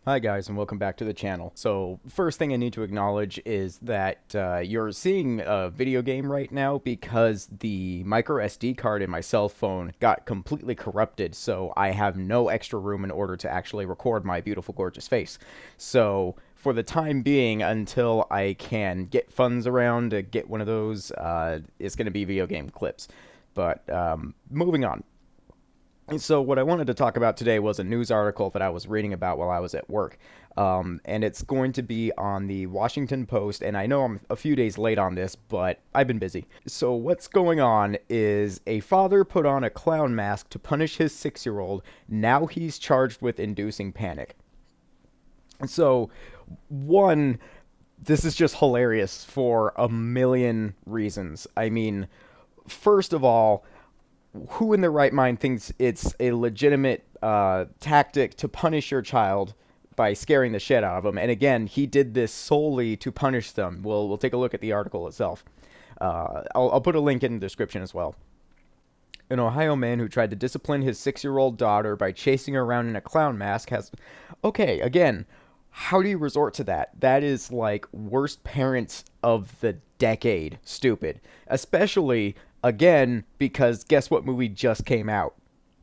Hi guys, and welcome back to the channel. So first thing I need to acknowledge is that you're seeing a video game right now because the micro SD card in my cell phone got completely corrupted, so I have no extra room in order to actually record my beautiful gorgeous face. So for the time being, until I can get funds around to get one of those, it's going to be video game clips. But moving on. So what I wanted to talk about today was a news article that I was reading about while I was at work. And it's going to be on the Washington Post, and I know I'm a few days late on this, but I've been busy. So what's going on is a father put on a clown mask to punish his 6-year-old. Now he's charged with inducing panic. So, one, this is just hilarious for a million reasons. I mean, first of all, who in their right mind thinks it's a legitimate tactic to punish your child by scaring the shit out of them? And again, he did this solely to punish them. We'll take a look at the article itself. I'll put a link in the description as well. An Ohio man who tried to discipline his 6-year-old daughter by chasing her around in a clown mask has... Okay, again, how do you resort to that? That is like worst parents of the decade stupid. Especially, again, because guess what movie just came out?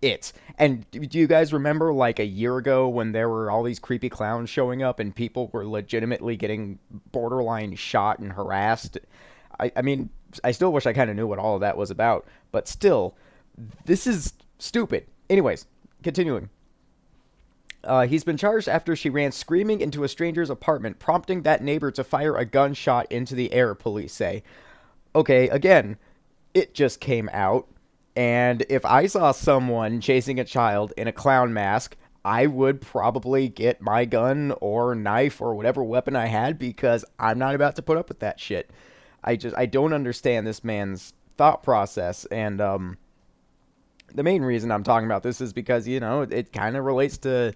It. And do you guys remember like a year ago when there were all these creepy clowns showing up and people were legitimately getting borderline shot and harassed? I mean, I still wish I kind of knew what all of that was about, but still, this is stupid. Anyways, continuing. He's been charged after she ran screaming into a stranger's apartment, prompting that neighbor to fire a gunshot into the air, police say. Okay, again, it just came out, and if I saw someone chasing a child in a clown mask, I would probably get my gun or knife or whatever weapon I had because I'm not about to put up with that shit. I don't understand this man's thought process, and the main reason I'm talking about this is because, you know, it kind of relates to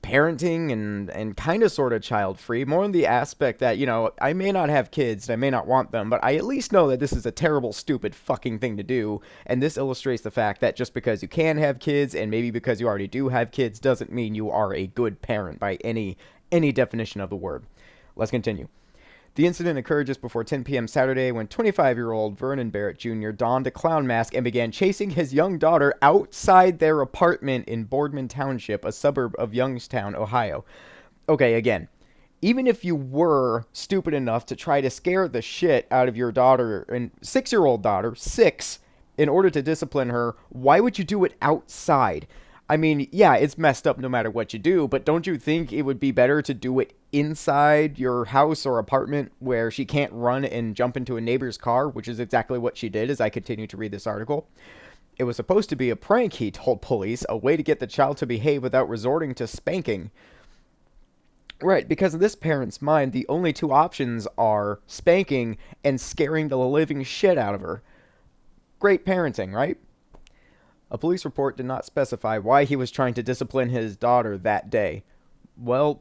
parenting and kind of sort of child free, more in the aspect that, you know, I may not have kids and I may not want them, but I at least know that this is a terrible, stupid fucking thing to do. And this illustrates the fact that just because you can have kids and maybe because you already do have kids doesn't mean you are a good parent by any definition of the word. Let's continue. The incident occurred just before 10 p.m. Saturday when 25-year-old Vernon Barrett Jr. donned a clown mask and began chasing his young daughter outside their apartment in Boardman Township, a suburb of Youngstown, Ohio. Okay, again, even if you were stupid enough to try to scare the shit out of your daughter, and 6-year-old daughter, 6, in order to discipline her, why would you do it outside? I mean, yeah, it's messed up no matter what you do, but don't you think it would be better to do it inside your house or apartment where she can't run and jump into a neighbor's car, which is exactly what she did as I continue to read this article? It was supposed to be a prank, he told police, a way to get the child to behave without resorting to spanking. Right, because in this parent's mind, the only two options are spanking and scaring the living shit out of her. Great parenting, right? A police report did not specify why he was trying to discipline his daughter that day. Well,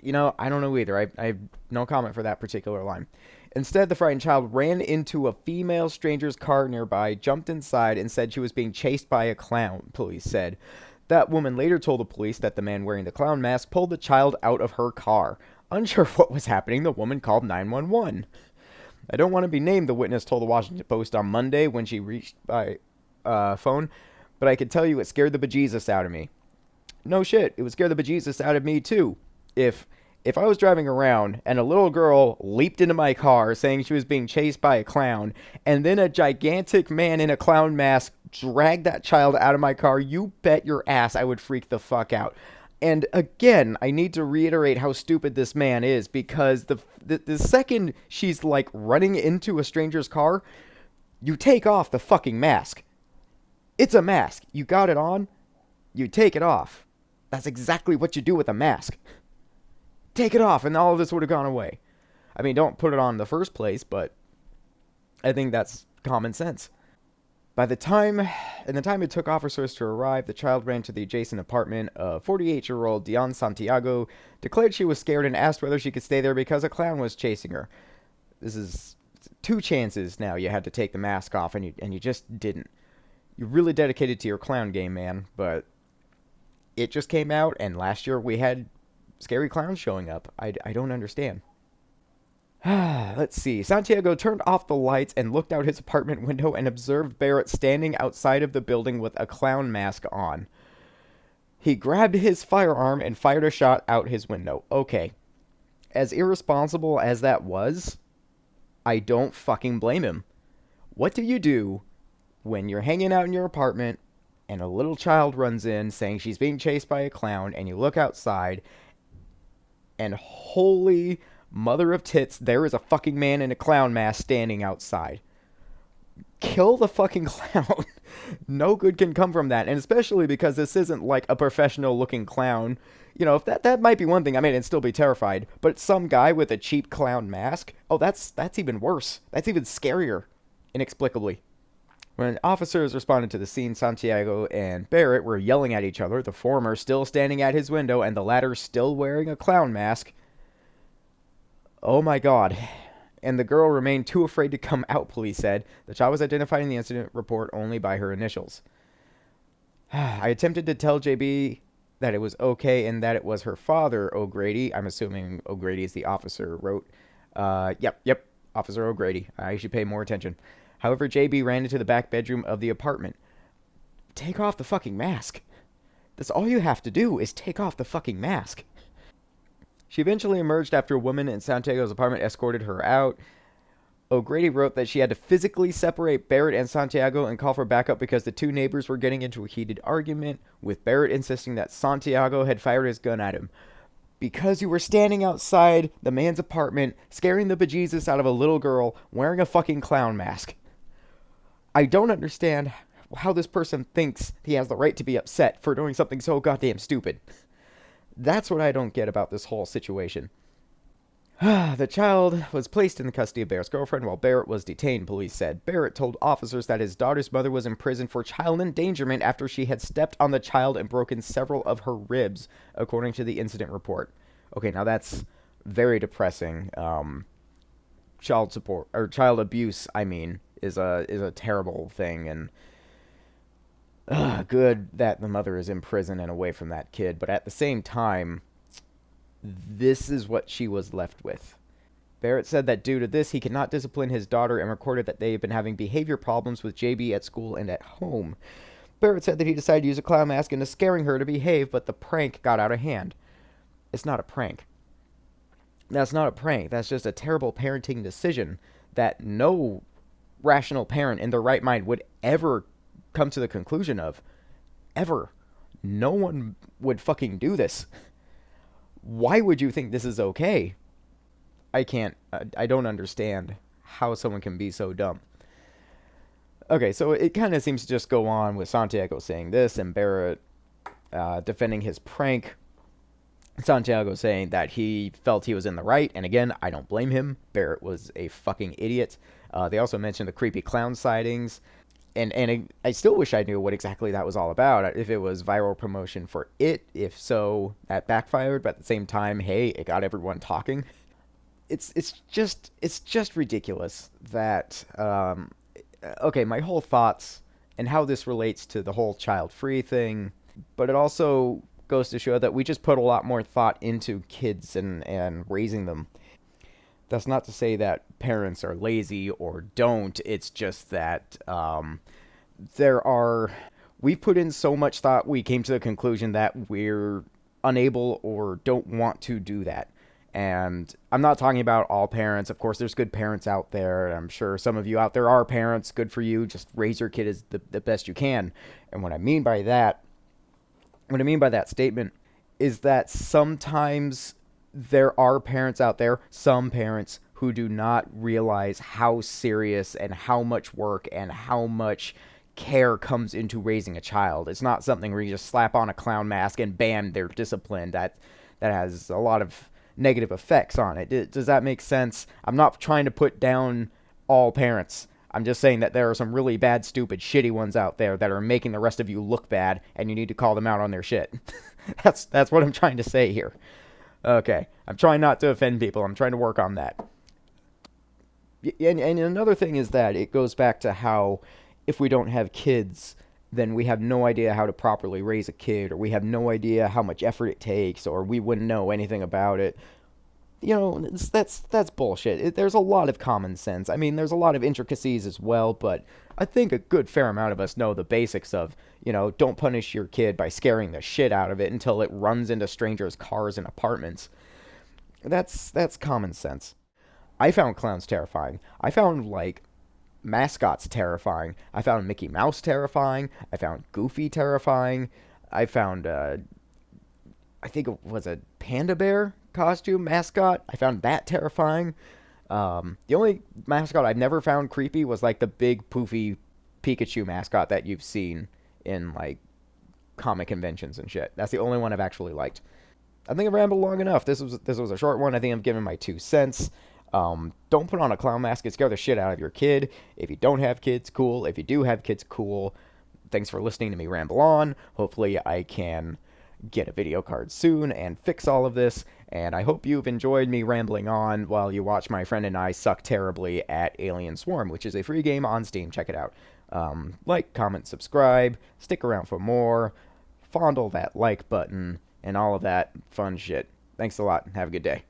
you know, I don't know either. I have no comment for that particular line. Instead, the frightened child ran into a female stranger's car nearby, jumped inside, and said she was being chased by a clown, police said. That woman later told the police that the man wearing the clown mask pulled the child out of her car. Unsure of what was happening, the woman called 911. I don't want to be named, the witness told the Washington Post on Monday when she reached by phone, but I can tell you it scared the bejesus out of me. No shit, it would scare the bejesus out of me too. If I was driving around and a little girl leaped into my car saying she was being chased by a clown, and then a gigantic man in a clown mask dragged that child out of my car, you bet your ass I would freak the fuck out. And again, I need to reiterate how stupid this man is, because the second she's like running into a stranger's car, you take off the fucking mask. It's a mask. You got it on, you take it off. That's exactly what you do with a mask. Take it off and all of this would have gone away. I mean, don't put it on in the first place, but I think that's common sense. In the time it took officers to arrive, the child ran to the adjacent apartment. 48-year-old Dion Santiago declared she was scared and asked whether she could stay there because a clown was chasing her. This is 2 chances now you had to take the mask off, and you just didn't. You're really dedicated to your clown game, man, but It just came out, and last year we had scary clowns showing up. I don't understand. Let's see. Santiago turned off the lights and looked out his apartment window and observed Barrett standing outside of the building with a clown mask on. He grabbed his firearm and fired a shot out his window. Okay. As irresponsible as that was, I don't fucking blame him. What do you do when you're hanging out in your apartment and a little child runs in saying she's being chased by a clown, and you look outside and holy mother of tits, there is a fucking man in a clown mask standing outside? Kill the fucking clown. No good can come from that, and especially because this isn't like a professional looking clown. You know, if that might be one thing, I mean, I'd still be terrified, but it's some guy with a cheap clown mask. Oh, that's even worse. That's even scarier, inexplicably. When officers responded to the scene, Santiago and Barrett were yelling at each other, the former still standing at his window and the latter still wearing a clown mask. Oh my god. And the girl remained too afraid to come out, police said. The child was identified in the incident report only by her initials. I attempted to tell JB that it was okay and that it was her father, O'Grady. I'm assuming O'Grady is the officer, wrote. Yep, Officer O'Grady. I should pay more attention. However, JB ran into the back bedroom of the apartment. Take off the fucking mask. That's all you have to do is take off the fucking mask. She eventually emerged after a woman in Santiago's apartment escorted her out. O'Grady wrote that she had to physically separate Barrett and Santiago and call for backup because the two neighbors were getting into a heated argument, with Barrett insisting that Santiago had fired his gun at him. Because you were standing outside the man's apartment, scaring the bejesus out of a little girl wearing a fucking clown mask. I don't understand how this person thinks he has the right to be upset for doing something so goddamn stupid. That's what I don't get about this whole situation. The child was placed in the custody of Barrett's girlfriend while Barrett was detained, police said. Barrett told officers that his daughter's mother was in prison for child endangerment after she had stepped on the child and broken several of her ribs, according to the incident report. Okay, now that's very depressing. Child support, or child abuse, I mean, is a terrible thing, and good that the mother is in prison and away from that kid, but at the same time, this is what she was left with. Barrett said that due to this, he could not discipline his daughter and recorded that they had been having behavior problems with JB at school and at home. Barrett said that he decided to use a clown mask into scaring her to behave, but the prank got out of hand. It's not a prank. That's not a prank. That's just a terrible parenting decision that no rational parent in their right mind would ever come to the conclusion of. Ever. No one would fucking do this. Why would you think this is okay? I don't understand how someone can be so dumb. Okay, so it kind of seems to just go on with Santiago saying this and Barrett defending his prank. Santiago saying that he felt he was in the right, and again, I don't blame him. Barrett was a fucking idiot. They also mentioned the creepy clown sightings, and I still wish I knew what exactly that was all about. If it was viral promotion for it, if so, that backfired. But at the same time, hey, it got everyone talking. It's just ridiculous that okay, my whole thoughts and how this relates to the whole child-free thing, but it also goes to show that we just put a lot more thought into kids and raising them. That's not to say that parents are lazy or don't. It's just that we put in so much thought, we came to the conclusion that we're unable or don't want to do that. And I'm not talking about all parents. Of course, there's good parents out there. I'm sure some of you out there are parents. Good for you. Just raise your kid as the best you can. And what I mean by that statement is that sometimes there are parents out there, some parents, who do not realize how serious and how much work and how much care comes into raising a child. It's not something where you just slap on a clown mask and bam, they're disciplined. That has a lot of negative effects on it. Does that make sense? I'm not trying to put down all parents. I'm just saying that there are some really bad, stupid, shitty ones out there that are making the rest of you look bad, and you need to call them out on their shit. That's what I'm trying to say here. Okay, I'm trying not to offend people. I'm trying to work on that. And another thing is that it goes back to how if we don't have kids, then we have no idea how to properly raise a kid, or we have no idea how much effort it takes, or we wouldn't know anything about it. That's bullshit. There's a lot of common sense. I mean, there's a lot of intricacies as well, but I think a good fair amount of us know the basics of, don't punish your kid by scaring the shit out of it until it runs into strangers' cars and apartments. That's common sense. I found clowns terrifying. I found like mascots terrifying. I found Mickey Mouse terrifying. I found Goofy terrifying. I found I think it was a panda bear costume mascot. I found that terrifying. The only mascot I've never found creepy was like the big poofy Pikachu mascot that you've seen in like comic conventions and shit. That's the only one I've actually liked. I think I've rambled long enough. This was a short one. I think I'm giving my 2 cents. Don't put on a clown mask. It scare the shit out of your kid. If you don't have kids, cool. If you do have kids, cool. Thanks for listening to me ramble on. Hopefully I can get a video card soon and fix all of this. And I hope you've enjoyed me rambling on while you watch my friend and I suck terribly at Alien Swarm, which is a free game on Steam. Check it out. Like, comment, subscribe. Stick around for more. Fondle that like button and all of that fun shit. Thanks a lot. Have a good day.